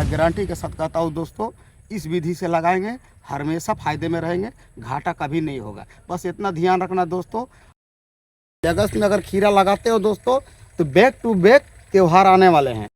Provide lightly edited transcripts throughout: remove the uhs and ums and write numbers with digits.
मैं गारंटी के साथ कहता हूँ दोस्तों, इस विधि से लगाएंगे हमेशा फ़ायदे में रहेंगे, घाटा कभी नहीं होगा। बस इतना ध्यान रखना दोस्तों, अगस्त में अगर खीरा लगाते हो दोस्तों तो बैक टू बैक त्यौहार आने वाले हैं।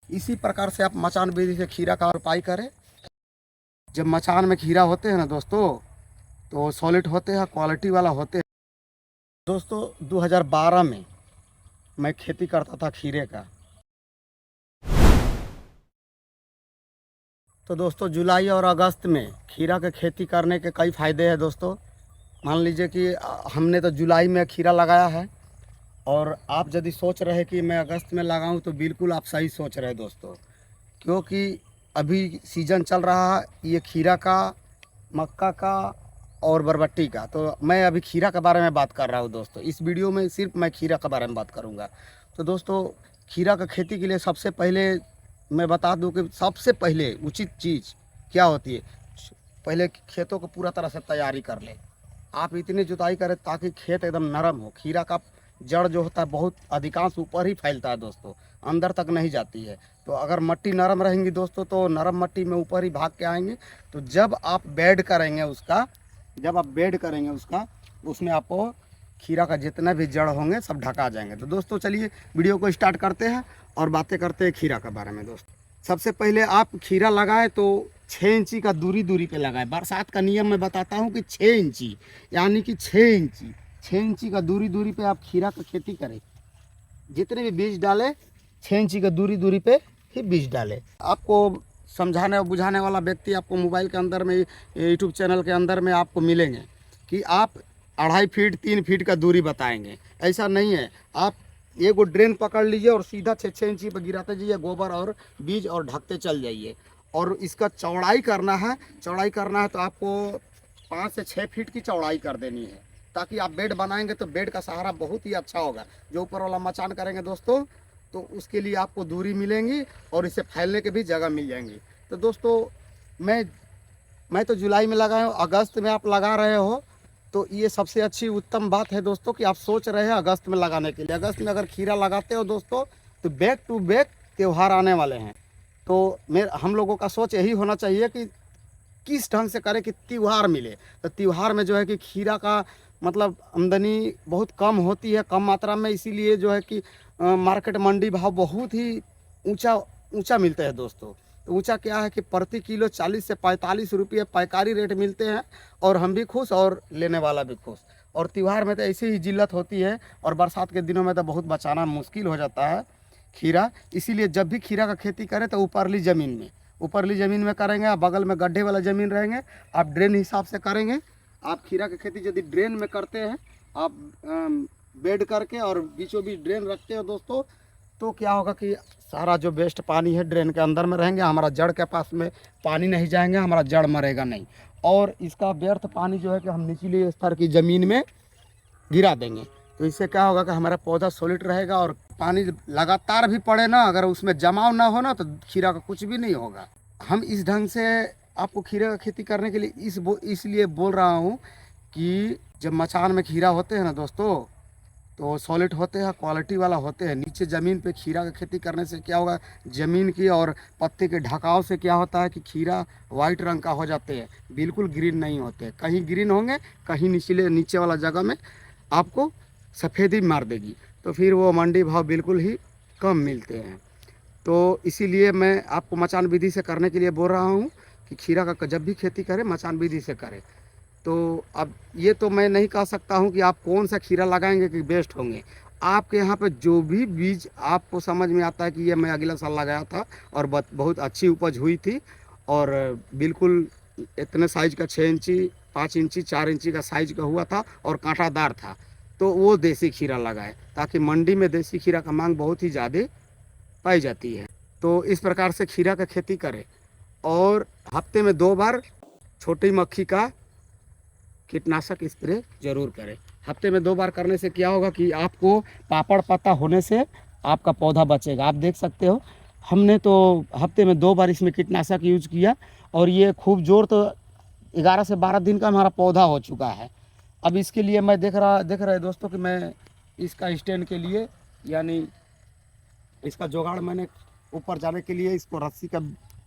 इसी प्रकार से आप मचान विधि से खीरा का रोपाई करें। जब मचान में खीरा होते हैं ना दोस्तों, तो सॉलिड होते हैं, क्वालिटी वाला होते हैं। दोस्तों 2012 में मैं खेती करता था खीरे का। तो दोस्तों जुलाई और अगस्त में खीरा के खेती करने के कई फ़ायदे हैं दोस्तों। मान लीजिए कि हमने तो जुलाई में खीरा लगाया है, और आप यदि सोच रहे कि मैं अगस्त में लगाऊं तो बिल्कुल आप सही सोच रहे हैं दोस्तों, क्योंकि अभी सीज़न चल रहा है ये खीरा का, मक्का का और बरबट्टी का। तो मैं अभी खीरा के बारे में बात कर रहा हूँ दोस्तों। इस वीडियो में सिर्फ मैं खीरा के बारे में बात करूँगा। तो दोस्तों खीरा का खेती के लिए सबसे पहले मैं बता दूं कि सबसे पहले उचित चीज़ क्या होती है। पहले खेतों को पूरा तरह से तैयारी कर ले। आप इतनी जुताई करें ताकि खेत एकदम नरम हो। खीरा का जड़ जो होता है बहुत अधिकांश ऊपर ही फैलता है दोस्तों, अंदर तक नहीं जाती है। तो अगर मिट्टी नरम रहेंगी दोस्तों तो नरम मिट्टी में ऊपर ही भाग के आएंगे। तो जब आप बेड करेंगे उसका, उसमें आपको खीरा का जितना भी जड़ होंगे सब ढका जाएंगे। तो दोस्तों चलिए वीडियो को स्टार्ट करते हैं और बातें करते हैं खीरा के बारे में। दोस्तों सबसे पहले आप खीरा लगाएं तो 6 इंची का दूरी पे लगाएं। बरसात का नियम मैं बताता हूं कि 6 इंची, यानी कि 6 इंची का दूरी पे आप खीरा का खेती करें। जितने भी बीज डालें 6 इंची का दूरी पे ही बीज डालें। आपको समझाने और बुझाने वाला व्यक्ति आपको मोबाइल के अंदर में, यूट्यूब चैनल के अंदर में आपको मिलेंगे कि आप 2.5 फीट 3 फीट का दूरी बताएंगे। ऐसा नहीं है। आप एक ड्रेन पकड़ लीजिए और सीधा 6 इंची पर गिराते जाइए गोबर और बीज और ढकते चल जाइए। और इसका चौड़ाई करना है तो आपको 5 से 6 फीट की चौड़ाई कर देनी है, ताकि आप बेड बनाएंगे तो बेड का सहारा बहुत ही अच्छा होगा। जो ऊपर वाला मचान करेंगे दोस्तों तो उसके लिए आपको दूरी मिलेंगी और इसे फैलने की भी जगह मिल जाएंगी। तो दोस्तों मैं तो जुलाई में लगाया हूँ, अगस्त में आप लगा रहे हो तो ये सबसे अच्छी उत्तम बात है दोस्तों कि आप सोच रहे हैं अगस्त में लगाने के लिए। अगस्त में अगर खीरा लगाते हो दोस्तों तो बैक टू बैक त्यौहार आने वाले हैं। तो हम लोगों का सोच यही होना चाहिए कि किस ढंग से करें कि त्यौहार मिले। तो त्यौहार में जो है कि खीरा का मतलब आमदनी बहुत कम होती है, कम मात्रा में, इसीलिए जो है कि मार्केट मंडी भाव बहुत ही ऊंचा मिलते हैं दोस्तों। तो ऊंचा क्या है कि प्रति किलो 40 से 45 रुपये पैकारी रेट मिलते हैं, और हम भी खुश और लेने वाला भी खुश। और त्यौहार में तो ऐसी ही जिल्लत होती है, और बरसात के दिनों में तो बहुत बचाना मुश्किल हो जाता है खीरा। इसीलिए जब भी खीरा का खेती करें तो ऊपरली ज़मीन में करेंगे। आप बगल में गड्ढे वाला ज़मीन रहेंगे, आप ड्रेन हिसाब से करेंगे। आप खीरा की खेती यदि ड्रेन में करते हैं, आप बेड करके और बीचों बीच ड्रेन रखते हो दोस्तों, तो क्या होगा कि सारा जो वेस्ट पानी है ड्रेन के अंदर में रहेंगे, हमारा जड़ के पास में पानी नहीं जाएंगे, हमारा जड़ मरेगा नहीं। और इसका व्यर्थ पानी जो है कि हम निचले स्तर की ज़मीन में गिरा देंगे। तो इससे क्या होगा कि हमारा पौधा सॉलिड रहेगा, और पानी लगातार भी पड़े ना, अगर उसमें जमाव ना हो ना तो खीरा का कुछ भी नहीं होगा। हम इस ढंग से आपको खीरे का खेती करने के लिए इसलिए बोल रहा हूँ कि जब मचान में खीरा होते हैं ना दोस्तों तो सॉलिड होते हैं, क्वालिटी वाला होते हैं। नीचे ज़मीन पे खीरा का खेती करने से क्या होगा, ज़मीन की और पत्ते के ढकाव से क्या होता है कि खीरा वाइट रंग का हो जाते हैं, बिल्कुल ग्रीन नहीं होते। कहीं ग्रीन होंगे, कहीं नीचे वाला जगह में आपको सफ़ेदी मार देगी, तो फिर वो मंडी भाव बिल्कुल ही कम मिलते हैं। तो इसीलिए मैं आपको मचान विधि से करने के लिए बोल रहा हूँ कि खीरा का जब भी खेती करें मचान विधि से करें। तो अब ये तो मैं नहीं कह सकता हूँ कि आप कौन सा खीरा लगाएंगे कि बेस्ट होंगे। आपके यहाँ पे जो भी बीज आपको समझ में आता है कि ये मैं अगला साल लगाया था और बहुत अच्छी उपज हुई थी, और बिल्कुल इतने साइज का 6 इंची 5 इंची 4 इंची का साइज का हुआ था और कांटादार था, तो वो देसी खीरा लगाए, ताकि मंडी में देसी खीरा का मांग बहुत ही ज़्यादा पाई जाती है। तो इस प्रकार से खीरा का खेती करें, और हफ्ते में 2 बार छोटी मक्खी का कीटनाशक स्प्रे जरूर करें। हफ्ते में 2 बार करने से क्या होगा कि आपको पापड़ पत्ता होने से आपका पौधा बचेगा। आप देख सकते हो हमने तो हफ्ते में 2 बार इसमें कीटनाशक यूज किया, और ये खूब जोर तो 11 से 12 दिन का हमारा पौधा हो चुका है। अब इसके लिए मैं देख रहे दोस्तों कि मैं इसका स्टैंड के लिए, यानी इसका जुगाड़ मैंने ऊपर जाने के लिए इसको रस्सी का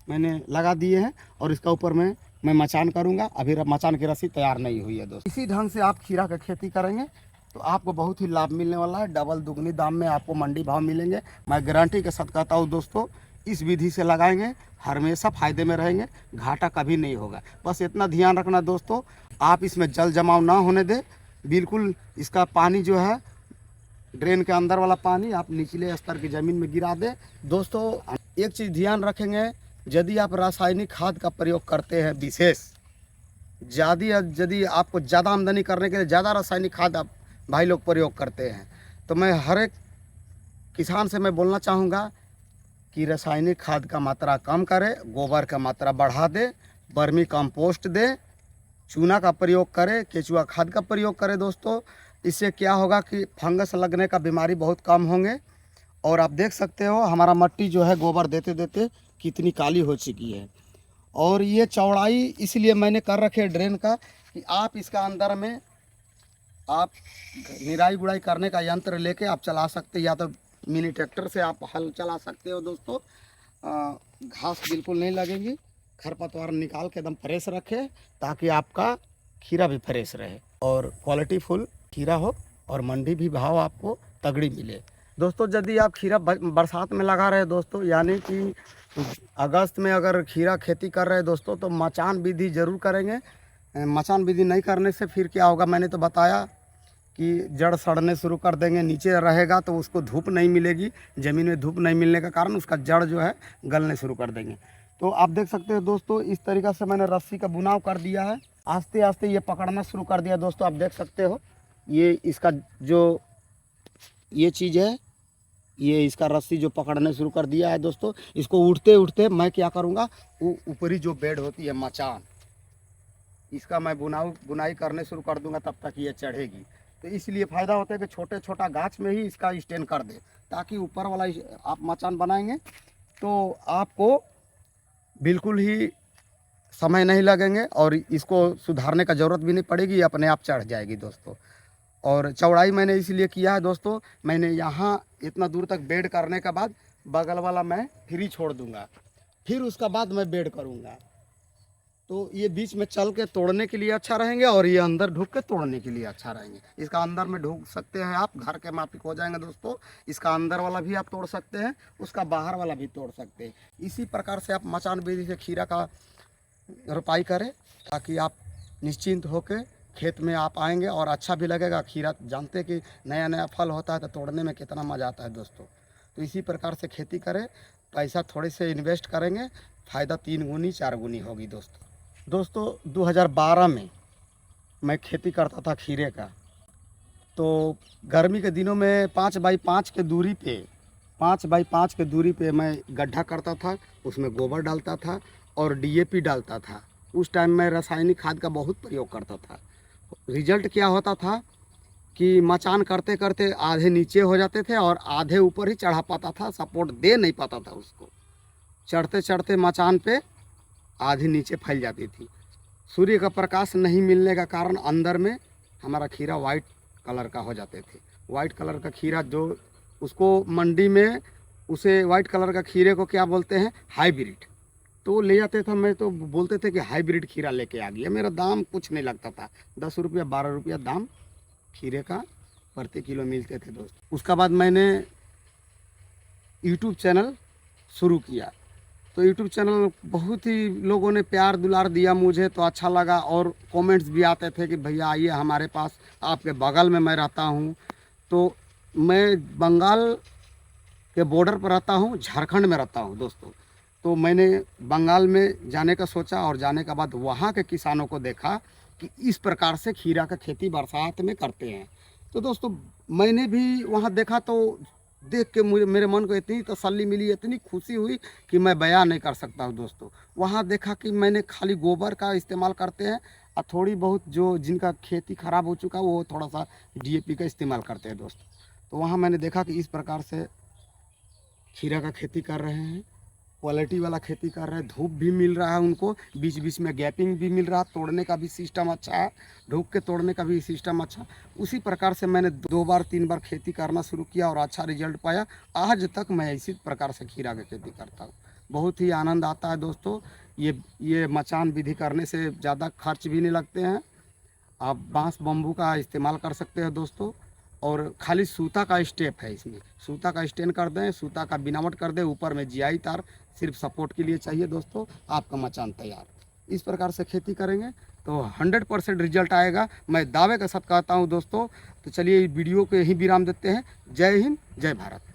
मैंने लगा दिए हैं और इसका ऊपर में मैं मचान करूंगा। अभी मचान की रस्सी तैयार नहीं हुई है दोस्तों। इसी ढंग से आप खीरा का खेती करेंगे तो आपको बहुत ही लाभ मिलने वाला है। डबल दुगनी दाम में आपको मंडी भाव मिलेंगे। मैं गारंटी के साथ कहता हूँ दोस्तों, इस विधि से लगाएंगे हमेशा फ़ायदे में रहेंगे, घाटा कभी नहीं होगा। बस इतना ध्यान रखना दोस्तों, आप इसमें जल जमाव ना होने दें। बिल्कुल इसका पानी जो है, ड्रेन के अंदर वाला पानी आप निचले स्तर की ज़मीन में गिरा दें। दोस्तों एक चीज़ ध्यान रखेंगे, यदि आप रासायनिक खाद का प्रयोग करते हैं, विशेष यदि आपको ज़्यादा आमदनी करने के लिए ज़्यादा रासायनिक खाद आप भाई लोग प्रयोग करते हैं, तो मैं हर एक किसान से मैं बोलना चाहूँगा कि रासायनिक खाद का मात्रा कम करें, गोबर का मात्रा बढ़ा दे, वर्मी कंपोस्ट दे, चूना का प्रयोग करें, केचुआ खाद का प्रयोग करें दोस्तों। इससे क्या होगा कि फंगस लगने का बीमारी बहुत कम होंगे। और आप देख सकते हो हमारा मिट्टी जो है गोबर देते देते कितनी काली हो चुकी है। और ये चौड़ाई इसलिए मैंने कर रखे है ड्रेन का कि आप इसका अंदर में आप निराई गुड़ाई करने का यंत्र लेके आप चला सकते, या तो मिनी ट्रैक्टर से आप हल चला सकते हो दोस्तों। घास बिल्कुल नहीं लगेगी। खरपतवार निकाल के एकदम फ्रेश रखे ताकि आपका खीरा भी फ्रेश रहे और क्वालिटी फुल खीरा हो और मंडी भी भाव आपको तगड़ी मिले। दोस्तों यदि आप खीरा बरसात में लगा रहे हैं दोस्तों, यानी कि अगस्त में अगर खीरा खेती कर रहे हैं दोस्तों, तो मचान विधि ज़रूर करेंगे। मचान विधि नहीं करने से फिर क्या होगा, मैंने तो बताया कि जड़ सड़ने शुरू कर देंगे, नीचे रहेगा तो उसको धूप नहीं मिलेगी। ज़मीन में धूप नहीं मिलने का कारण उसका जड़ जो है गलने शुरू कर देंगे। तो आप देख सकते हो दोस्तों, इस तरीक़ा से मैंने रस्सी का बुनाव कर दिया है। आस्ते आस्ते ये पकड़ना शुरू कर दिया दोस्तों। आप देख सकते हो ये इसका जो ये चीज़ है, ये इसका रस्सी जो पकड़ने शुरू कर दिया है दोस्तों। इसको उठते उठते मैं क्या करूँगा, वो ऊपरी जो बेड होती है मचान, इसका मैं बुनाई करने शुरू कर दूंगा, तब तक ये चढ़ेगी। तो इसलिए फ़ायदा होता है कि छोटे छोटा गाछ में ही इसका स्टैंड कर दे, ताकि ऊपर वाला आप मचान बनाएंगे तो आपको बिल्कुल ही समय नहीं लगेंगे और इसको सुधारने का ज़रूरत भी नहीं पड़ेगी, ये अपने आप चढ़ जाएगी दोस्तों। और चौड़ाई मैंने इसलिए किया है दोस्तों, मैंने यहाँ इतना दूर तक बेड करने के बाद बगल वाला मैं फ्री छोड़ दूँगा, फिर उसका बाद मैं बेड करूँगा। तो ये बीच में चल के तोड़ने के लिए अच्छा रहेंगे और ये अंदर ढुक के तोड़ने के लिए अच्छा रहेंगे। इसका अंदर में ढुक सकते हैं आप, घर के माफिक हो जाएंगे दोस्तों। इसका अंदर वाला भी आप तोड़ सकते हैं, उसका बाहर वाला भी तोड़ सकते हैं। इसी प्रकार से आप मचान विधि से खीरा का रोपाई करें, ताकि आप निश्चिंत होकर खेत में आप आएंगे और अच्छा भी लगेगा। खीरा जानते हैं कि नया नया फल होता है तो तोड़ने में कितना मज़ा आता है दोस्तों। तो इसी प्रकार से खेती करें, पैसा थोड़े से इन्वेस्ट करेंगे, फ़ायदा 3 गुनी 4 गुनी होगी दोस्तों। 2012 में मैं खेती करता था खीरे का। तो गर्मी के दिनों में 5 बाई 5 के दूरी पे मैं गड्ढा करता था, उसमें गोबर डालता था और डीएपी डालता था। उस टाइम मैं रासायनिक खाद का बहुत प्रयोग करता था। रिजल्ट क्या होता था कि मचान करते करते आधे नीचे हो जाते थे और आधे ऊपर ही चढ़ा पाता था, सपोर्ट दे नहीं पाता था उसको। चढ़ते चढ़ते मचान पे आधी नीचे फैल जाती थी। सूर्य का प्रकाश नहीं मिलने का कारण अंदर में हमारा खीरा वाइट कलर का हो जाते थे। वाइट कलर का खीरा जो उसको मंडी में उसे वाइट कलर का खीरे को क्या बोलते हैं, हाइब्रिड। तो ले जाते थे, मैं तो बोलते थे कि हाइब्रिड खीरा लेके आ गया। मेरा दाम कुछ नहीं लगता था, 10 रुपया 12 रुपया दाम खीरे का प्रति किलो मिलते थे दोस्त। उसका बाद मैंने यूट्यूब चैनल शुरू किया। तो यूट्यूब चैनल बहुत ही लोगों ने प्यार दुलार दिया मुझे, तो अच्छा लगा। और कमेंट्स भी आते थे कि भैया आइए हमारे पास, आपके बगल में मैं रहता हूँ। तो मैं बंगाल के बॉर्डर पर रहता हूँ, झारखंड में रहता हूँ दोस्तों। तो मैंने बंगाल में जाने का सोचा और जाने के बाद वहाँ के किसानों को देखा कि इस प्रकार से खीरा का खेती बरसात में करते हैं। तो दोस्तों मैंने भी वहाँ देखा, तो देख के मेरे मन को इतनी तसल्ली मिली, इतनी खुशी हुई कि मैं बयान नहीं कर सकता हूँ दोस्तों। वहाँ देखा कि मैंने खाली गोबर का इस्तेमाल करते हैं और थोड़ी बहुत जो जिनका खेती ख़राब हो चुका वो थोड़ा सा डीएपी का इस्तेमाल करते हैं दोस्तों। तो वहाँ मैंने देखा कि इस प्रकार से खीरा का खेती कर रहे हैं क्वालिटी वाला खेती कर रहे हैं, धूप भी मिल रहा है उनको, बीच बीच में गैपिंग भी मिल रहा है, तोड़ने का भी सिस्टम अच्छा है, ढूक के तोड़ने का भी सिस्टम अच्छा। उसी प्रकार से मैंने 2 बार 3 बार खेती करना शुरू किया और अच्छा रिजल्ट पाया। आज तक मैं इसी प्रकार से खीरा की खेती करता हूँ। बहुत ही आनंद आता है दोस्तों। ये मचान विधि करने से ज़्यादा खर्च भी नहीं लगते हैं। आप बांस बम्बू का इस्तेमाल कर सकते हैं दोस्तों, और खाली सूता का स्टेप है इसमें। सूता का स्टैंड कर दें, सूता का बिनावट कर दें, ऊपर में जीआई तार सिर्फ सपोर्ट के लिए चाहिए दोस्तों, आपका मचान तैयार। इस प्रकार से खेती करेंगे तो 100% रिजल्ट आएगा, मैं दावे के साथ कहता हूँ दोस्तों। तो चलिए वीडियो को यहीं विराम देते हैं। जय हिंद, जय भारत।